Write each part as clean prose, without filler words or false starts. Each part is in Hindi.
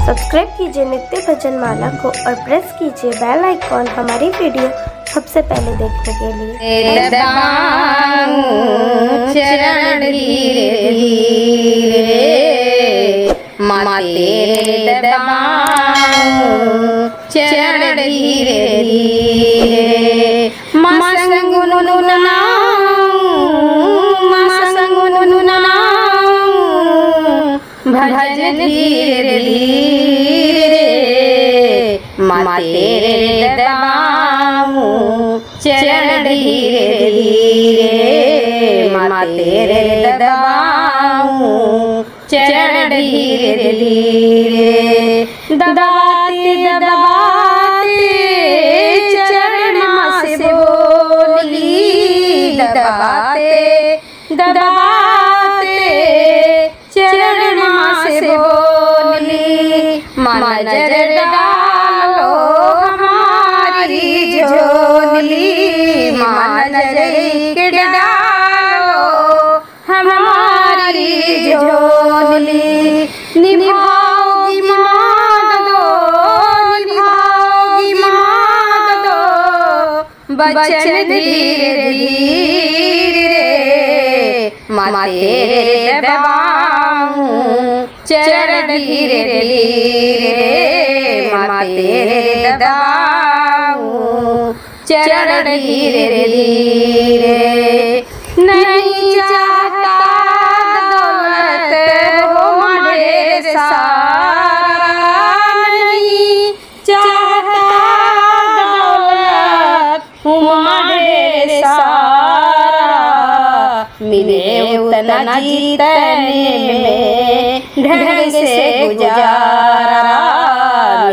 सब्सक्राइब कीजिए नित्य भजन माला को और प्रेस कीजिए बेल आइकॉन हमारी वीडियो सबसे पहले देखने के लिए। चरण धीरे धीरे माते दबाऊं चरण धीरे धीरे माँ संग भजन धीरे धीरे माँ तेरे दबाऊं चरण धीरे धीरे माँ तेरे दबाऊं चरण धीरे धीरे दबाते दबाते चरण माँ से बोली दबाते दबाते चरण माँ से बोली माँ नजर डालो हमारी झोली माँ नजर डालो हमारी झोली निभाओगी माँ दो निभाओगी माँ दो बचन धीरे धीरे माँ तेरे दबाऊं चरण धीरे धीरे माँ तेरे दबाऊं चरण धीरे धीरे नहीं चाहता दौलत हो मेरे सारा नहीं चाहता दौलत हो मेरे सारा मिले उतना जीतने में ढंग से गुजारा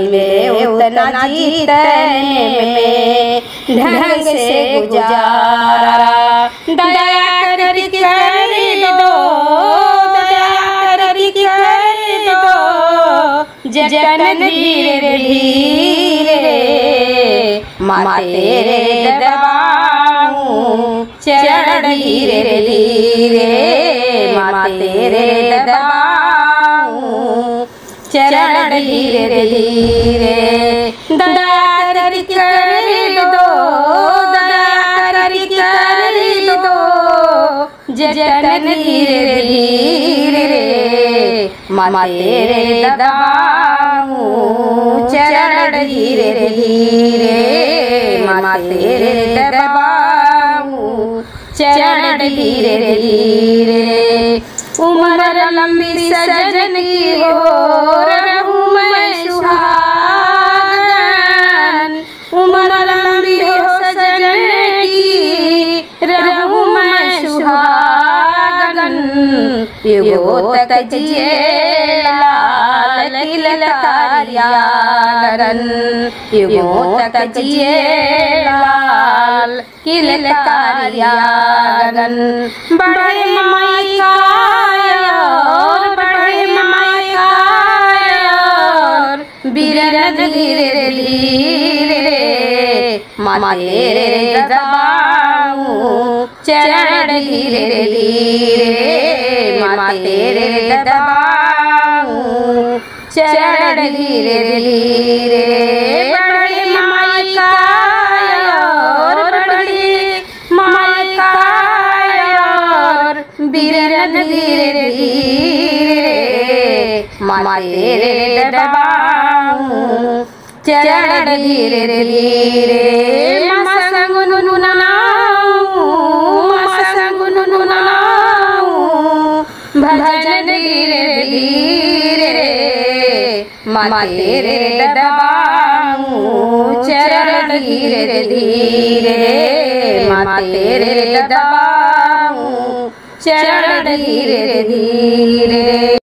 मिले उतना जीतने में ढंग से गुजारा दया करके कर दो दया करके कर दो जतन धीरे धीरे माँ तेरे दबाऊं चरण धीरे धीरे माँ तेरे दबाऊं चरण धीरे धीरे दया करके कर दो दया करके कर दो जतन धीरे धीरे माँ तेरे दबाऊं चरण धीरे धीरे माँ तेरे दबाऊं चरण धीरे धीरे उम्र लंबी सजन की हो रहूं मैं सुहागन उम्र लंबी हो सजन की रहूं मैं सुहागन युगों तक जिए लाल किलकारिया गगन युगों तक जिए लाल किलकारिया गगन बढ़े माई का और बढ़े माई का और बिरन धीरे धीरे माँ तेरे दबाऊं चरण धीरे धीरे माँ तेरे दबाऊं चरण धीरे धीरे बढ़े माई का और बढ़े माई का और बिरन धीरे धीरे माँ तेरे दबाऊं चरण धीरे धीरे माँ संग भजन धीरे धीरे माँ तेरे दबाऊं चरण धीरे धीरे माँ तेरे दबाऊं चरण धीरे धीरे।